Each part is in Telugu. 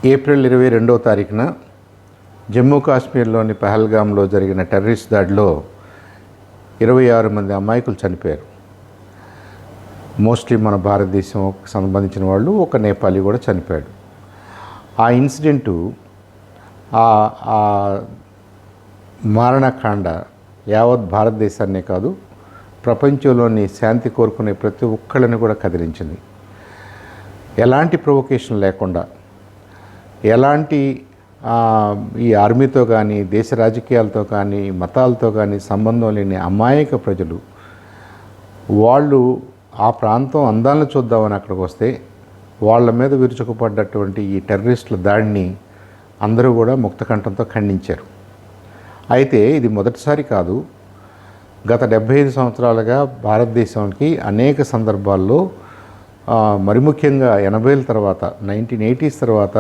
ఏప్రిల్ 22వ తారీఖున జమ్మూ కాశ్మీర్లోని పహల్గామ్లో జరిగిన టెర్రరిస్ట్ దాడిలో 26 మంది అమాయకులు చనిపోయారు. మోస్ట్లీ మన భారతదేశంకి సంబంధించిన వాళ్ళు, ఒక నేపాలీ కూడా చనిపోయాడు. ఆ ఇన్సిడెంటు, ఆ మారణకాండ యావత్ భారతదేశాన్నే కాదు, ప్రపంచంలోని శాంతి కోరుకునే ప్రతి ఒక్కళ్ళని కూడా కదిలించింది. ఎలాంటి ప్రొవొకేషన్ లేకుండా, ఎలాంటి ఈ ఆర్మీతో కానీ, దేశ రాజకీయాలతో కానీ, మతాలతో కానీ సంబంధం లేని అమాయక ప్రజలు, వాళ్ళు ఆ ప్రాంతం అందాలను చూద్దామని అక్కడికి వస్తే వాళ్ళ మీద విరుచుకుపడ్డటువంటి ఈ టెర్రరిస్టుల దాడిని అందరూ కూడా ముక్తకంఠంతో ఖండించారు. అయితే ఇది మొదటిసారి కాదు. గత 75 సంవత్సరాలుగా భారతదేశానికి అనేక సందర్భాల్లో, మరి ముఖ్యంగా 80ల తర్వాత, 1980s తర్వాత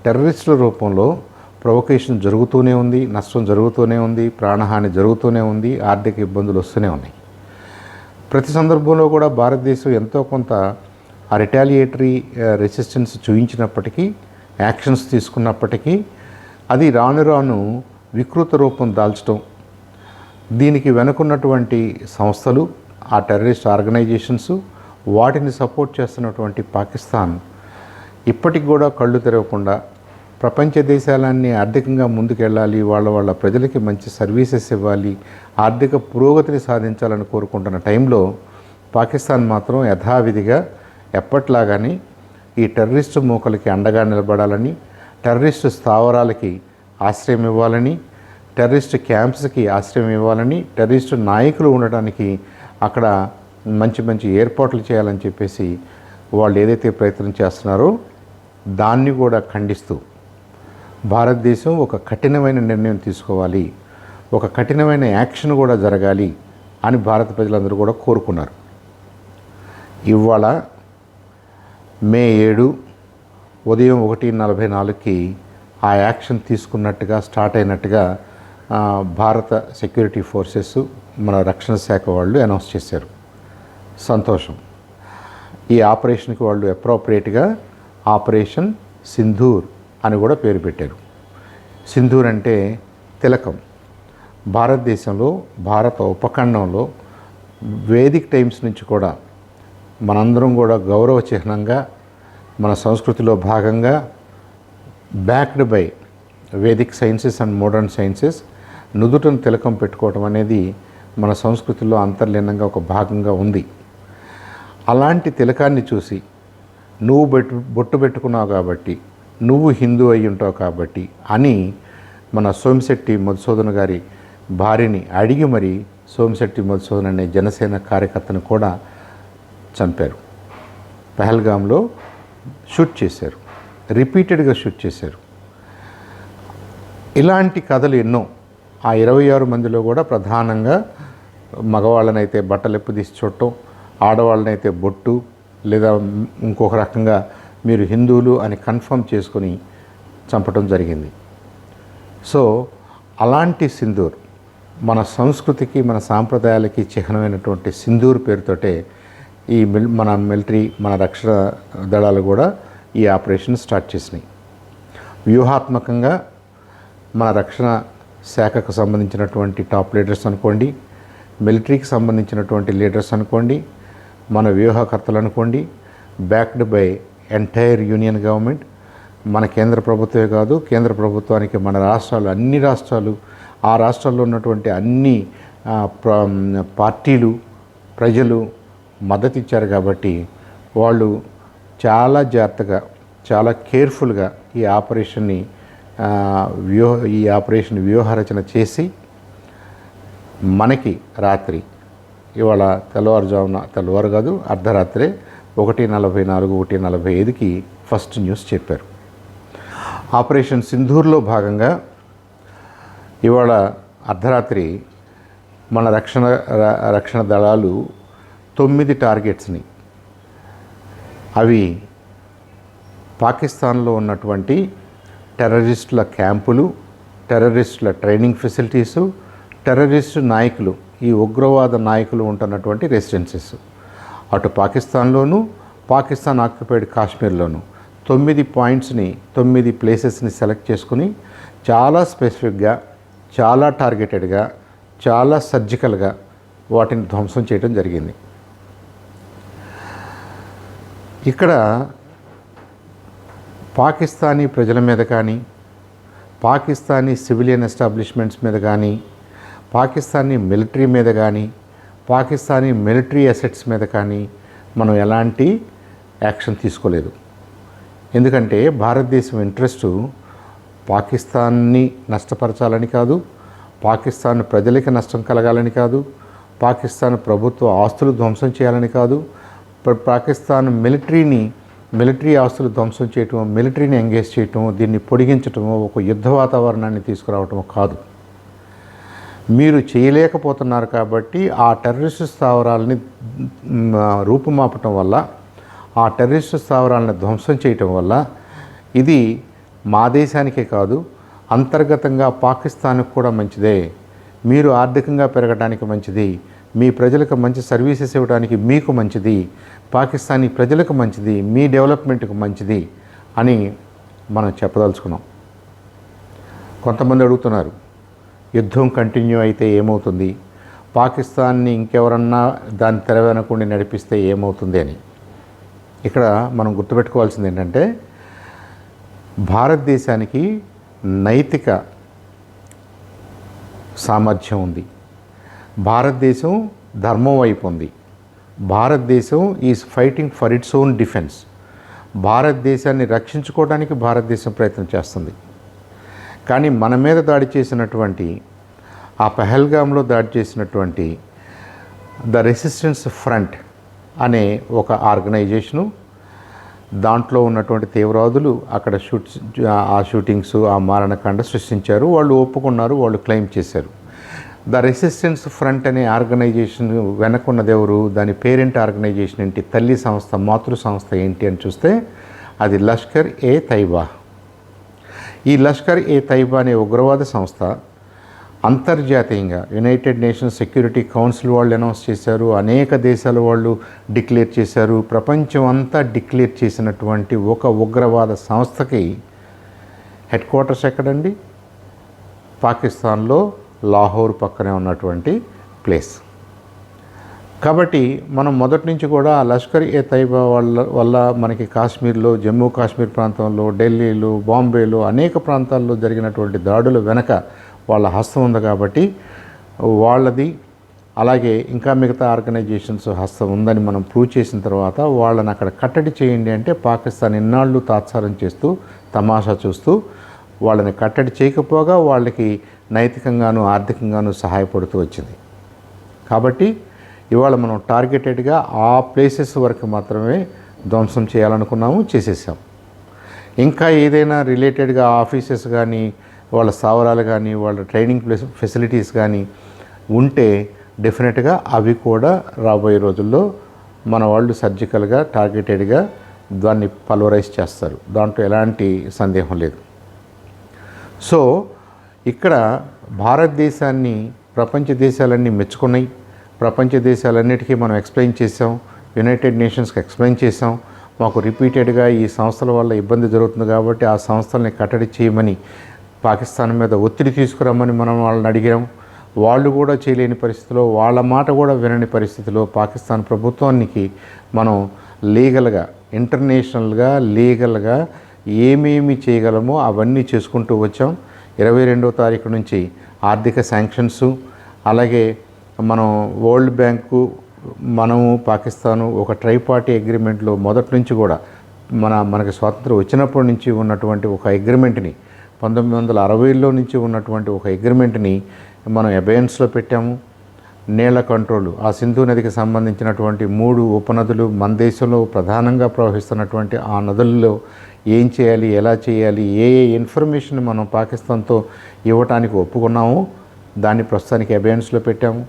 టెర్రరిస్టుల రూపంలో ప్రొవొకేషన్ జరుగుతూనే ఉంది, నష్టం జరుగుతూనే ఉంది, ప్రాణహాని జరుగుతూనే ఉంది, ఆర్థిక ఇబ్బందులు వస్తూనే ఉన్నాయి. ప్రతి సందర్భంలో కూడా భారతదేశం ఎంతో కొంత రిటాలియేటరీ రెసిస్టెన్స్ చూపించినప్పటికీ, యాక్షన్స్ తీసుకున్నప్పటికీ, అది రాను రాను వికృత రూపం దాల్చడం, దీనికి వెనుకున్నటువంటి సంస్థలు, ఆ టెర్రరిస్ట్ ఆర్గనైజేషన్స్, వాటిని సపోర్ట్ చేస్తున్నటువంటి పాకిస్తాన్ ఇప్పటికి కూడా కళ్ళు తెరవకుండా ప్రపంచ దేశాలన్నీ ఆర్థికంగా ముందుకెళ్ళాలి, వాళ్ళ ప్రజలకి మంచి సర్వీసెస్ ఇవ్వాలి, ఆర్థిక పురోగతిని సాధించాలని కోరుకుంటున్న టైంలో పాకిస్తాన్ మాత్రం యథావిధిగా ఎప్పట్లాగానే ఈ టెర్రరిస్టు మూకలకి అండగా నిలబడాలని, టెర్రరిస్టు స్థావరాలకి ఆశ్రయం ఇవ్వాలని, టెర్రరిస్ట్ క్యాంప్స్కి ఆశ్రయం ఇవ్వాలని, టెర్రరిస్టు నాయకులు ఉండడానికి అక్కడ మంచి మంచి ఏర్పాట్లు చేయాలని చెప్పేసి వాళ్ళు ఏదైతే ప్రయత్నం చేస్తున్నారో దాన్ని కూడా ఖండిస్తూ భారతదేశం ఒక కఠినమైన నిర్ణయం తీసుకోవాలి, ఒక కఠినమైన యాక్షన్ కూడా జరగాలి అని భారత ప్రజలందరూ కూడా కోరుకున్నారు. ఇవాళ మే 7 ఉదయం 1:44కి ఆ యాక్షన్ తీసుకున్నట్టుగా, స్టార్ట్ అయినట్టుగా భారత సెక్యూరిటీ ఫోర్సెస్, మన రక్షణ శాఖ వాళ్ళు అనౌన్స్ చేశారు. సంతోషం. ఈ ఆపరేషన్కి వాళ్ళు అప్రోప్రియేట్గా ఆపరేషన్ సింధూర్ అని కూడా పేరు పెట్టారు. సింధూర్ అంటే తిలకం. భారతదేశంలో, భారత ఉపఖండంలో వేదిక్ టైమ్స్ నుంచి కూడా మనందరం కూడా గౌరవ చిహ్నంగా, మన సంస్కృతిలో భాగంగా, backed by Vedic sciences and modern sciences, నుదుటను తిలకం పెట్టుకోవటం అనేది మన సంస్కృతిలో అంతర్లీనంగా ఒక భాగంగా ఉంది. అలాంటి తిలకాన్ని చూసి, నువ్వు బొట్టు పెట్టుకున్నావు కాబట్టి, నువ్వు హిందూ అయి ఉంటావు కాబట్టి అని మన సోమిశెట్టి మధుసూదన్ గారి భార్యని అడిగి మరి సోమిశెట్టి మధుసూదన్ అనే జనసేన కార్యకర్తను కూడా చంపారు. పహల్గామ్లో షూట్ చేశారు, రిపీటెడ్గా షూట్ చేశారు. ఇలాంటి కథలు ఎన్నో. ఆ 26 మందిలో కూడా ప్రధానంగా మగవాళ్ళనైతే బట్టలు ఎప్పుదీసి చూడటం, ఆడవాళ్ళనైతే బొట్టు లేదా ఇంకొక రకంగా మీరు హిందువులు అని కన్ఫర్మ్ చేసుకొని చంపడం జరిగింది. సో అలాంటి సింధూర్, మన సంస్కృతికి, మన సాంప్రదాయాలకి చిహ్నమైనటువంటి సింధూర్ పేరుతోటే ఈ మన మిలిటరీ, మన రక్షణ దళాలు కూడా ఈ ఆపరేషన్ స్టార్ట్ చేసినాయి. వ్యూహాత్మకంగా మన రక్షణ శాఖకు సంబంధించినటువంటి టాప్ లీడర్స్ అనుకోండి, మిలిటరీకి సంబంధించినటువంటి లీడర్స్ అనుకోండి, మన వ్యూహకర్తలు అనుకోండి, backed by entire union government, మన కేంద్ర ప్రభుత్వమే కాదు, కేంద్ర ప్రభుత్వానికి మన రాష్ట్రాలు, అన్ని రాష్ట్రాలు, ఆ రాష్ట్రాల్లో ఉన్నటువంటి అన్ని పార్టీలు, ప్రజలు మద్దతు ఇచ్చారు. కాబట్టి వాళ్ళు చాలా జాగ్రత్తగా, చాలా కేర్ఫుల్గా ఈ ఆపరేషన్ వ్యూహరచన చేసి మనకి రాత్రి, ఇవాళ తెల్లవారు కాదు, అర్ధరాత్రే 1:44, 1:45కి ఫస్ట్ న్యూస్ చెప్పారు. ఆపరేషన్ సింధూర్లో భాగంగా ఇవాళ అర్ధరాత్రి మన రక్షణ దళాలు 9 టార్గెట్స్ని, అవి పాకిస్తాన్లో ఉన్నటువంటి టెర్రరిస్టుల క్యాంపులు, టెర్రరిస్టుల ట్రైనింగ్ ఫెసిలిటీసు, టెర్రరిస్టు నాయకులు, ఈ ఉగ్రవాద నాయకులు ఉంటున్నటువంటి రెసిడెన్సెస్, అటు పాకిస్తాన్లోనూ, పాకిస్తాన్ ఆక్యుపైడ్ కాశ్మీర్లోనూ 9 పాయింట్స్ని 9 ప్లేసెస్ని సెలెక్ట్ చేసుకుని చాలా స్పెసిఫిక్గా, చాలా టార్గెటెడ్గా, చాలా సర్జికల్గా వాటిని ధ్వంసం చేయడం జరిగింది. ఇక్కడ పాకిస్తానీ ప్రజల మీద కానీ, పాకిస్తానీ సివిలియన్ ఎస్టాబ్లిష్మెంట్స్ మీద కానీ, పాకిస్తానీ మిలిటరీ మీద కానీ, పాకిస్తానీ మిలిటరీ అసెట్స్ మీద కానీ మనం ఎలాంటి యాక్షన్ తీసుకోలేదు. ఎందుకంటే భారతదేశం ఇంట్రెస్టు పాకిస్తాన్ని నష్టపరచాలని కాదు, పాకిస్తాన్ ప్రజలకి నష్టం కలగాలని కాదు, పాకిస్తాన్ ప్రభుత్వ ఆస్తులు ధ్వంసం చేయాలని కాదు, పాకిస్తాన్ మిలిటరీ ఆస్తులు ధ్వంసం చేయటం, మిలిటరీని ఎంగేజ్ చేయటం, దీన్ని పొడిగించటము, ఒక యుద్ధ వాతావరణాన్ని తీసుకురావటం కాదు. మీరు చేయలేకపోతున్నారు కాబట్టి ఆ టెర్రరిస్టు స్థావరాలని రూపుమాపటం వల్ల, ఆ టెర్రరిస్టు స్థావరాలను ధ్వంసం చేయటం వల్ల ఇది మా దేశానికే కాదు, అంతర్గతంగా పాకిస్తాన్కు కూడా మంచిదే. మీరు ఆర్థికంగా పెరగడానికి మంచిది, మీ ప్రజలకు మంచి సర్వీసెస్ ఇవ్వడానికి మీకు మంచిది, పాకిస్తానీ ప్రజలకు మంచిది, మీ డెవలప్మెంట్కి మంచిది అని మనం చెప్పదలుచుకున్నాం. కొంతమంది అడుగుతున్నారు, యుద్ధం కంటిన్యూ అయితే ఏమవుతుంది, పాకిస్తాన్ని ఇంకెవరన్నా దాన్ని తెరవెనకుండా నడిపిస్తే ఏమవుతుంది అని. ఇక్కడ మనం గుర్తుపెట్టుకోవాల్సింది ఏంటంటే, భారతదేశానికి నైతిక సామర్థ్యం ఉంది, భారతదేశం ధర్మం వైపు ఉంది, భారతదేశం is fighting for its own defence. భారతదేశాన్ని రక్షించుకోవడానికి భారతదేశం ప్రయత్నం చేస్తుంది. కానీ మన మీద దాడి చేసినటువంటి, ఆ పహల్గామ్లో దాడి చేసినటువంటి ద రెసిస్టెన్స్ ఫ్రంట్ అనే ఒక ఆర్గనైజేషను, దాంట్లో ఉన్నటువంటి తీవ్రవాదులు అక్కడ ఆ షూటింగ్స్, ఆ మారణకాండ సృష్టించారు. వాళ్ళు ఒప్పుకున్నారు, వాళ్ళు క్లెయిమ్ చేశారు. ద రెసిస్టెన్స్ ఫ్రంట్ అనే ఆర్గనైజేషన్ వెనకున్నది ఎవరు, దాని పేరెంట్ ఆర్గనైజేషన్ ఏంటి, తల్లి సంస్థ, మాతృ సంస్థ ఏంటి అని చూస్తే అది లష్కర్ ఏ తైబా. ఈ లష్కర్ ఏ తైబా అనే ఉగ్రవాద సంస్థ అంతర్జాతీయంగా యునైటెడ్ నేషన్స్ సెక్యూరిటీ కౌన్సిల్ వాళ్ళు అనౌన్స్ చేశారు, అనేక దేశాల వాళ్ళు డిక్లేర్ చేశారు. ప్రపంచం అంతా డిక్లేర్ చేసినటువంటి ఒక ఉగ్రవాద సంస్థకి హెడ్ క్వార్టర్స్ ఎక్కడండి? పాకిస్తాన్లో లాహోర్ పక్కనే ఉన్నటువంటి ప్లేస్. కాబట్టి మనం మొదటి నుంచి కూడా లష్కర్ ఏ తైబా వల్ల మనకి కాశ్మీర్లో, జమ్మూ కాశ్మీర్ ప్రాంతంలో, ఢిల్లీలో, బాంబేలో అనేక ప్రాంతాల్లో జరిగినటువంటి దాడుల వెనక వాళ్ళ హస్తం ఉంది. కాబట్టి వాళ్ళది, అలాగే ఇంకా మిగతా ఆర్గనైజేషన్స్ హస్తం ఉందని మనం ప్రూవ్ చేసిన తర్వాత వాళ్ళని అక్కడ కట్టడి చేయండి అంటే పాకిస్తాన్ ఇన్నాళ్ళు తాత్సారం చేస్తూ, తమాషా చూస్తూ వాళ్ళని కట్టడి చేయకపోగా వాళ్ళకి నైతికంగాను ఆర్థికంగాను సహాయపడుతూ వచ్చింది. కాబట్టి ఇవాళ మనం టార్గెటెడ్గా ఆ ప్లేసెస్ వరకు మాత్రమే ధ్వంసం చేయాలనుకున్నాము, చేసేసాం. ఇంకా ఏదైనా రిలేటెడ్గా ఆఫీసెస్ కానీ, వాళ్ళ స్థావరాలు కానీ, వాళ్ళ ట్రైనింగ్ ఫెసిలిటీస్ కానీ ఉంటే డెఫినెట్గా అవి కూడా రాబోయే రోజుల్లో మన వాళ్ళు సర్జికల్గా, టార్గెటెడ్గా దాన్ని పల్వరైజ్ చేస్తారు. దాంట్లో ఎలాంటి సందేహం లేదు. సో ఇక్కడ భారతదేశాన్ని ప్రపంచ దేశాలన్నీ మెచ్చుకున్నాయి. ప్రపంచ దేశాలన్నిటికీ మనం ఎక్స్ప్లెయిన్ చేసాం, యునైటెడ్ నేషన్స్కి ఎక్స్ప్లెయిన్ చేసాం. మాకు రిపీటెడ్గా ఈ సంస్థల వల్ల ఇబ్బంది జరుగుతుంది కాబట్టి ఆ సంస్థల్ని కట్టడి చేయమని, పాకిస్తాన్ మీద ఒత్తిడి తీసుకురమ్మని మనం వాళ్ళని అడిగాం. వాళ్ళు కూడా చేయలేని పరిస్థితిలో, వాళ్ళ మాట కూడా వినని పరిస్థితిలో పాకిస్తాన్ ప్రభుత్వానికి మనం లీగల్గా, ఇంటర్నేషనల్గా, లీగల్గా ఏమేమి చేయగలమో అవన్నీ చేసుకుంటూ వచ్చాం. 22వ తారీఖు నుంచి ఆర్థిక శాంక్షన్స్, అలాగే మనం వరల్డ్ బ్యాంకు, మనము పాకిస్తాను ఒక ట్రైపార్టీ అగ్రిమెంట్లో మొదటి నుంచి కూడా మనకి స్వాతంత్రం వచ్చినప్పటి నుంచి ఉన్నటువంటి ఒక అగ్రిమెంట్ని, 1960లో నుంచి ఉన్నటువంటి ఒక అగ్రిమెంట్ని మనం అబయన్స్లో పెట్టాము. నీళ్ల కంట్రోలు, ఆ సింధు నదికి సంబంధించినటువంటి 3 ఉపనదులు మన దేశంలో ప్రధానంగా ప్రవహిస్తున్నటువంటి ఆ నదుల్లో ఏం చేయాలి, ఎలా చేయాలి, ఏ ఇన్ఫర్మేషన్ మనం పాకిస్తాన్తో ఇవ్వటానికి ఒప్పుకున్నాము, దాన్ని ప్రస్తుతానికి అబయన్స్లో పెట్టాము.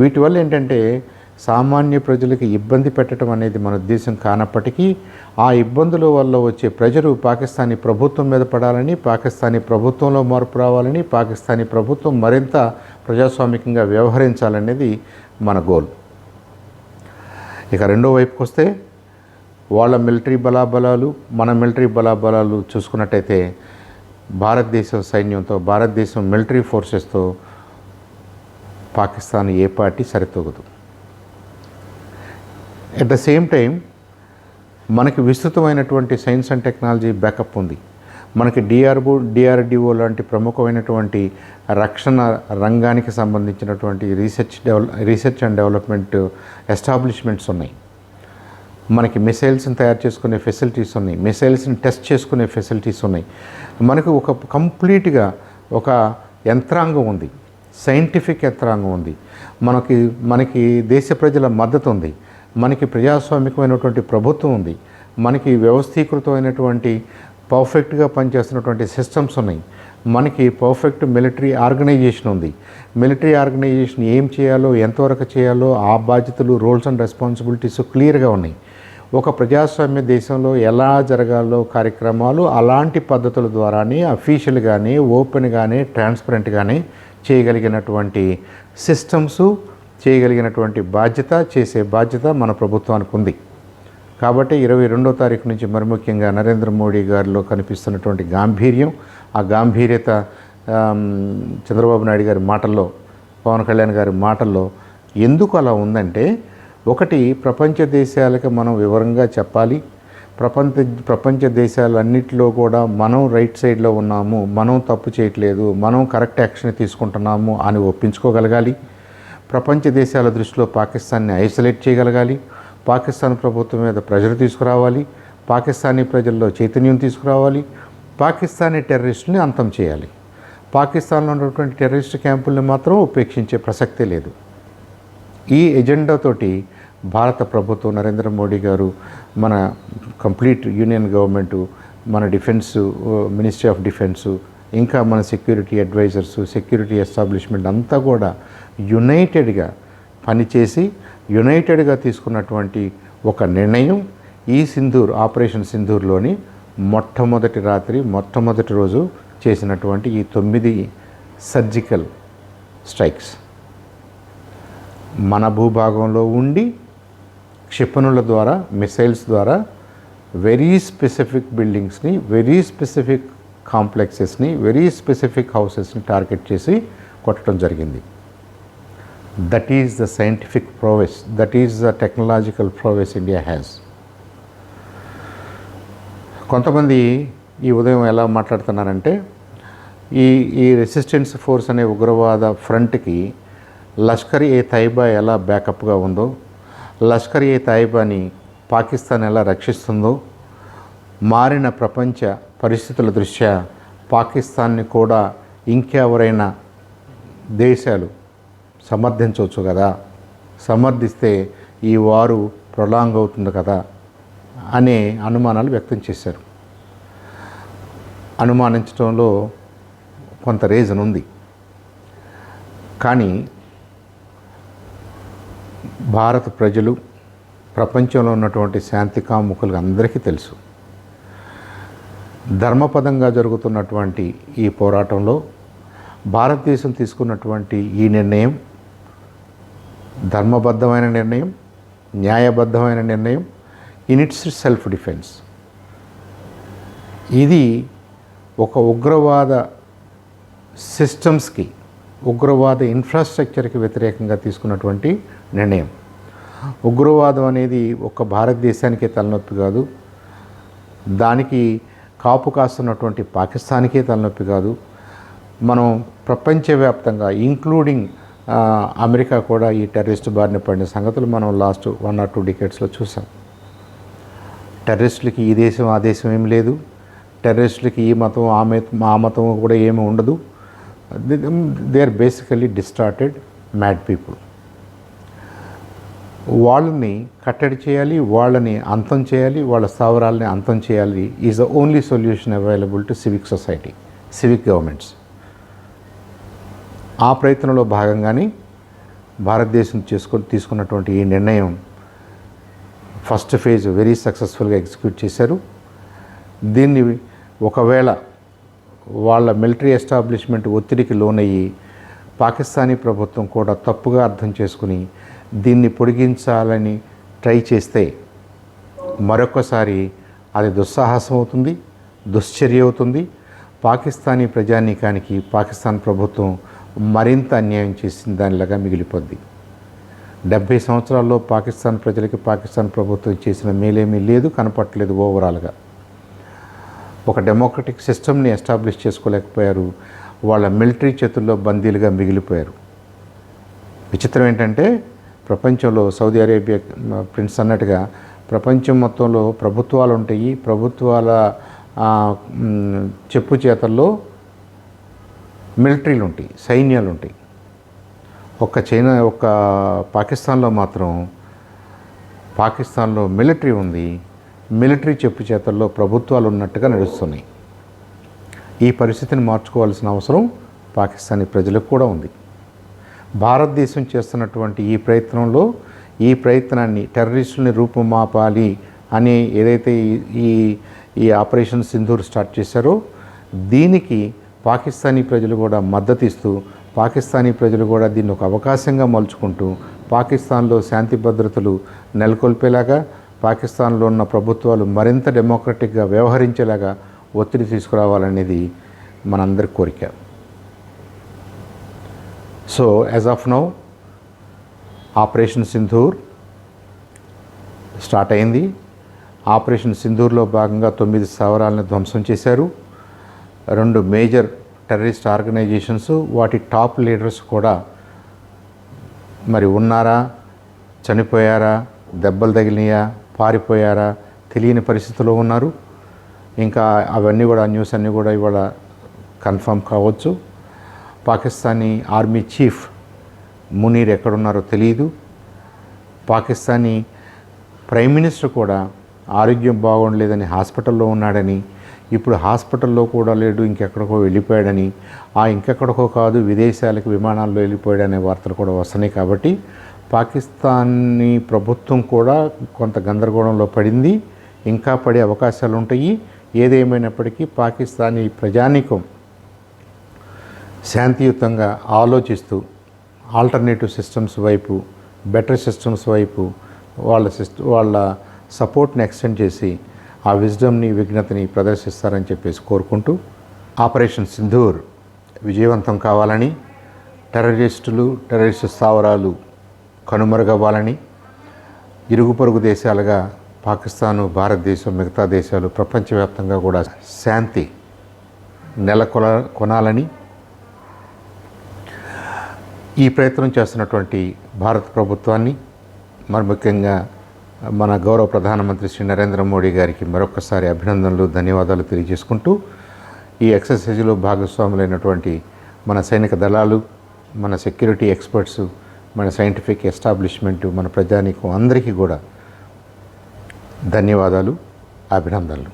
వీటి వల్ల ఏంటంటే సామాన్య ప్రజలకు ఇబ్బంది పెట్టడం అనేది మన ఉద్దేశం కానప్పటికీ, ఆ ఇబ్బందుల వల్ల వచ్చే ప్రజలు పాకిస్తానీ ప్రభుత్వం మీద పడాలని, పాకిస్తానీ ప్రభుత్వంలో మార్పు రావాలని, పాకిస్తానీ ప్రభుత్వం మరింత ప్రజాస్వామికంగా వ్యవహరించాలనేది మన గోల్. ఇక రెండో వైపుకి వస్తే, వాళ్ళ మిలిటరీ బలాబలాలు మన మిలిటరీ బలాబలాలు చూసుకున్నట్టయితే భారతదేశం సైన్యంతో, భారతదేశం మిలిటరీ ఫోర్సెస్తో పాకిస్తాన్ ఏ పార్టీ సరితూగదు. ఎట్ ద సేమ్ టైం మనకి విస్తృతమైనటువంటి సైన్స్ అండ్ టెక్నాలజీ బ్యాకప్ ఉంది. మనకి డిఆర్డిఓ లాంటి ప్రముఖమైనటువంటి రక్షణ రంగానికి సంబంధించినటువంటి రీసెర్చ్ అండ్ డెవలప్మెంట్ ఎస్టాబ్లిష్మెంట్స్ ఉన్నాయి. మనకి మిసైల్స్ని తయారు చేసుకునే ఫెసిలిటీస్ ఉన్నాయి, మిసైల్స్ని టెస్ట్ చేసుకునే ఫెసిలిటీస్ ఉన్నాయి. మనకు ఒక కంప్లీట్గా ఒక యంత్రాంగం ఉంది, సైంటిఫిక్ యంత్రాంగం ఉంది. మనకి దేశ ప్రజల మద్దతు ఉంది, మనకి ప్రజాస్వామికమైనటువంటి ప్రభుత్వం ఉంది, మనకి వ్యవస్థీకృతమైనటువంటి పర్ఫెక్ట్గా పనిచేస్తున్నటువంటి సిస్టమ్స్ ఉన్నాయి, మనకి పర్ఫెక్ట్ మిలిటరీ ఆర్గనైజేషన్ ఉంది. మిలిటరీ ఆర్గనైజేషన్ ఏం చేయాలో, ఎంతవరకు చేయాలో ఆ బాధ్యతలు, రోల్స్ అండ్ రెస్పాన్సిబిలిటీస్ క్లియర్గా ఉన్నాయి. ఒక ప్రజాస్వామ్య దేశంలో ఎలా జరగాలో కార్యక్రమాలు అలాంటి పద్ధతుల ద్వారానే అఫీషియల్గానే, ఓపెన్గానే, ట్రాన్స్పరెంట్గానే చేయగలిగినటువంటి సిస్టమ్స్, చేయగలిగినటువంటి చేసే బాధ్యత మన ప్రభుత్వానికి ఉంది. కాబట్టి 22వ తారీఖు నుంచి మరి ముఖ్యంగా నరేంద్ర మోడీ గారిలో కనిపిస్తున్నటువంటి గాంభీర్యం, ఆ గాంభీర్యత చంద్రబాబు నాయుడు గారి మాటల్లో, పవన్ కళ్యాణ్ గారి మాటల్లో ఎందుకు అలా ఉందంటే, ఒకటి, ప్రపంచ దేశాలకు మనం వివరంగా చెప్పాలి. ప్రపంచ దేశాలన్నిటిలో కూడా మనం రైట్ సైడ్లో ఉన్నాము, మనం తప్పు చేయట్లేదు, మనం కరెక్ట్ యాక్షన్ తీసుకుంటున్నాము అని ఒప్పించుకోగలగాలి. ప్రపంచ దేశాల దృష్టిలో పాకిస్తాన్ని ఐసోలేట్ చేయగలగాలి. పాకిస్తాన్ ప్రభుత్వం మీద ప్రెషర్ తీసుకురావాలి, పాకిస్తానీ ప్రజల్లో చైతన్యం తీసుకురావాలి, పాకిస్తానీ టెర్రరిస్టుని అంతం చేయాలి. పాకిస్తాన్లో ఉన్నటువంటి టెర్రరిస్ట్ క్యాంపుల్ని మాత్రం ఉపేక్షించే ప్రసక్తే లేదు. ఈ ఎజెండాతోటి భారత ప్రభుత్వం, నరేంద్ర మోడీ గారు, మన కంప్లీట్ యూనియన్ గవర్నమెంటు, మన డిఫెన్సు, మినిస్ట్రీ ఆఫ్ డిఫెన్సు, ఇంకా మన సెక్యూరిటీ అడ్వైజర్సు, సెక్యూరిటీ ఎస్టాబ్లిష్మెంట్ అంతా కూడా యునైటెడ్గా పనిచేసి యునైటెడ్గా తీసుకున్నటువంటి ఒక నిర్ణయం ఈ ఆపరేషన్ సింధూర్లోని మొట్టమొదటి రోజు చేసినటువంటి ఈ 9 సర్జికల్ స్ట్రైక్స్. మన భూభాగంలో ఉండి క్షిపణుల ద్వారా, మిసైల్స్ ద్వారా వెరీ స్పెసిఫిక్ బిల్డింగ్స్ని, వెరీ స్పెసిఫిక్ కాంప్లెక్సెస్ని, వెరీ స్పెసిఫిక్ హౌసెస్ని టార్గెట్ చేసి కొట్టడం జరిగింది. That is the scientific prowess, that is the technological prowess India has. కొంతమంది ఈ ఉదయం ఎలా మాట్లాడుతున్నారంటే, ఈ రెసిస్టెన్స్ ఫోర్స్ అనే ఉగ్రవాద ఫ్రంట్కి లష్కర్-ఏ-తైబా ఎలా బ్యాకప్గా ఉందో, లష్కర్-ఏ-తైబాని పాకిస్తాన్ ఎలా రక్షిస్తుందో, మారిన ప్రపంచ పరిస్థితుల దృష్ట్యా పాకిస్తాన్ని కూడా ఇంకెవరైనా దేశాలు సమర్థించవచ్చు కదా, సమర్థిస్తే ఈ వారు ప్రొలాంగ్ అవుతుంది కదా అనే అనుమానాలు వ్యక్తం చేశారు. అనుమానించడంలో కొంత రీజన్ ఉంది. కానీ భారత ప్రజలు, ప్రపంచంలో ఉన్నటువంటి శాంతి కాముకులకు అందరికీ తెలుసు, ధర్మపదంగా జరుగుతున్నటువంటి ఈ పోరాటంలో భారతదేశం తీసుకున్నటువంటి ఈ నిర్ణయం ధర్మబద్ధమైన నిర్ణయం, న్యాయబద్ధమైన నిర్ణయం, ఇన్ ఇట్స్ సెల్ఫ్ డిఫెన్స్. ఇది ఒక ఉగ్రవాద సిస్టమ్స్కి, ఉగ్రవాద ఇన్ఫ్రాస్ట్రక్చర్కి వ్యతిరేకంగా తీసుకున్నటువంటి నిర్ణయం. ఉగ్రవాదం అనేది ఒక భారతదేశానికే తలనొప్పి కాదు, దానికి కాపు కాస్తున్నటువంటి పాకిస్తాన్కే తలనొప్పి కాదు. మనం ప్రపంచవ్యాప్తంగా ఇంక్లూడింగ్ అమెరికా కూడా ఈ టెర్రరిస్ట్ బారిన పడిన సంగతులు మనం లాస్ట్ 1 or 2 డికేడ్స్లో చూసాం. టెర్రరిస్టులకి ఈ దేశం ఆ దేశం ఏమి లేదు, టెర్రరిస్టులకి ఈ మతం ఆ మతం కూడా ఏమి ఉండదు. They are basically distorted mad people. వాళ్ళని కట్టడి చేయాలి, వాళ్ళని అంతం చేయాలి, వాళ్ళ స్థావరాలని అంతం చేయాలి is the only solution available to civic society, civic governments. ఆ ప్రయత్నంలో భాగంగానే భారతదేశం తీసుకున్నటువంటి ఈ నిర్ణయం ఫస్ట్ ఫేజ్ వెరీ సక్సెస్ఫుల్గా ఎగ్జిక్యూట్ చేశారు. దీన్ని ఒకవేళ వాళ్ళ మిలిటరీ ఎస్టాబ్లిష్మెంట్ ఒత్తిడికి లోనయ్యి పాకిస్తానీ ప్రభుత్వం కూడా తప్పుగా అర్థం చేసుకుని దీన్ని పొడిగించాలని ట్రై చేస్తే మరొకసారి అది దుస్సాహసం అవుతుంది, దుశ్చర్య అవుతుంది. పాకిస్తానీ ప్రజానీకానికి పాకిస్తాన్ ప్రభుత్వం మరింత అన్యాయం చేసిన దానిలాగా మిగిలిపోద్ది. 70 సంవత్సరాల్లో పాకిస్తాన్ ప్రజలకి పాకిస్తాన్ ప్రభుత్వం చేసిన మేలేమీ లేదు, కనపట్టలేదు. ఓవరాల్గా ఒక డెమోక్రటిక్ సిస్టమ్ని ఎస్టాబ్లిష్ చేసుకోలేకపోయారు. వాళ్ళ మిలిటరీ చేతుల్లో బందీలుగా మిగిలిపోయారు. విచిత్రం ఏంటంటే ప్రపంచంలో సౌదీ అరేబియా ప్రిన్స్ అన్నట్టుగా ప్రపంచం మొత్తంలో ప్రభుత్వాలు ఉంటాయి, ప్రభుత్వాల చెప్పు చేతల్లో మిలిటరీలు ఉంటాయి, సైన్యాలు ఉంటాయి. ఒక్క పాకిస్తాన్లో మాత్రం పాకిస్తాన్లో మిలిటరీ ఉంది, మిలిటరీ చెప్పు చేతల్లో ప్రభుత్వాలు ఉన్నట్టుగా నడుస్తున్నాయి. ఈ పరిస్థితిని మార్చుకోవాల్సిన అవసరం పాకిస్తానీ ప్రజలకు కూడా ఉంది. భారతదేశం చేస్తున్నటువంటి ఈ ప్రయత్నాన్ని టెర్రరిస్టుల్ని రూపుమాపాలి అని ఏదైతే ఈ ఆపరేషన్ సింధూర్ స్టార్ట్ చేశారో దీనికి పాకిస్తానీ ప్రజలు కూడా మద్దతు ఇస్తూ, పాకిస్తానీ ప్రజలు కూడా దీన్ని ఒక అవకాశంగా మలుచుకుంటూ పాకిస్తాన్లో శాంతి భద్రతలు నెలకొల్పేలాగా, పాకిస్తాన్లో ఉన్న ప్రభుత్వాలు మరింత డెమోక్రటిక్గా వ్యవహరించేలాగా ఒత్తిడి తీసుకురావాలనేది మనందరి కోరిక. So as of now operation Sindoor start అయింది. ఆపరేషన్ సింధూర్లో భాగంగా 9 స్థావరాలను ధ్వంసం చేశారు. 2 మేజర్ టెర్రరిస్ట్ ఆర్గనైజేషన్స్, వాటి టాప్ లీడర్స్ కూడా మరి ఉన్నారా, చనిపోయారా, దెబ్బలు తగిలినాయా, పారిపోయారా తెలియని పరిస్థితిలో ఉన్నారు. ఇంకా అవన్నీ కూడా న్యూస్ అన్నీ కూడా ఇవాళ కన్ఫర్మ్ కావచ్చు. పాకిస్తానీ ఆర్మీ చీఫ్ మునీర్ ఎక్కడున్నారో తెలియదు. పాకిస్తానీ ప్రైమ్ మినిస్టర్ కూడా ఆరోగ్యం బాగుండలేదని హాస్పిటల్లో ఉన్నాడని, ఇప్పుడు హాస్పిటల్లో కూడా లేడు, ఇంకెక్కడికో వెళ్ళిపోయాడని, ఇంకెక్కడికో కాదు విదేశాలకు విమానాల్లో వెళ్ళిపోయాడనే వార్తలు కూడా వస్తున్నాయి. కాబట్టి పాకిస్తానీ ప్రభుత్వం కూడా కొంత గందరగోళంలో పడింది, ఇంకా పడే అవకాశాలు ఉంటాయి. ఏదేమైనప్పటికీ పాకిస్తానీ ప్రజానీకం శాంతియుతంగా ఆలోచిస్తూ ఆల్టర్నేటివ్ సిస్టమ్స్ వైపు, బెటర్ సిస్టమ్స్ వైపు వాళ్ళ సపోర్ట్ని ఎక్స్టెండ్ చేసి ఆ విజ్డమ్ని, విఘ్నతని ప్రదర్శిస్తారని చెప్పేసి కోరుకుంటూ, ఆపరేషన్ సింధూర్ విజయవంతం కావాలని, టెర్రరిస్టు స్థావరాలు కనుమరుగవ్వాలని, ఇరుగు పొరుగు దేశాలుగా పాకిస్తాను, భారతదేశం, మిగతా దేశాలు ప్రపంచవ్యాప్తంగా కూడా శాంతి కొనాలని ఈ ప్రయత్నం చేస్తున్నటువంటి భారత ప్రభుత్వాన్ని, మరి ముఖ్యంగా మన గౌరవ ప్రధానమంత్రి శ్రీ నరేంద్ర మోడీ గారికి మరొకసారి అభినందనలు, ధన్యవాదాలు తెలియజేసుకుంటూ, ఈ ఎక్సర్సైజ్లో భాగస్వాములైనటువంటి మన సైనిక దళాలు, మన సెక్యూరిటీ ఎక్స్పర్ట్స్, మన సైంటిఫిక్ ఎస్టాబ్లిష్మెంటు, మన ప్రజానీకం అందరికీ కూడా ధన్యవాదాలు, అభినందనలు.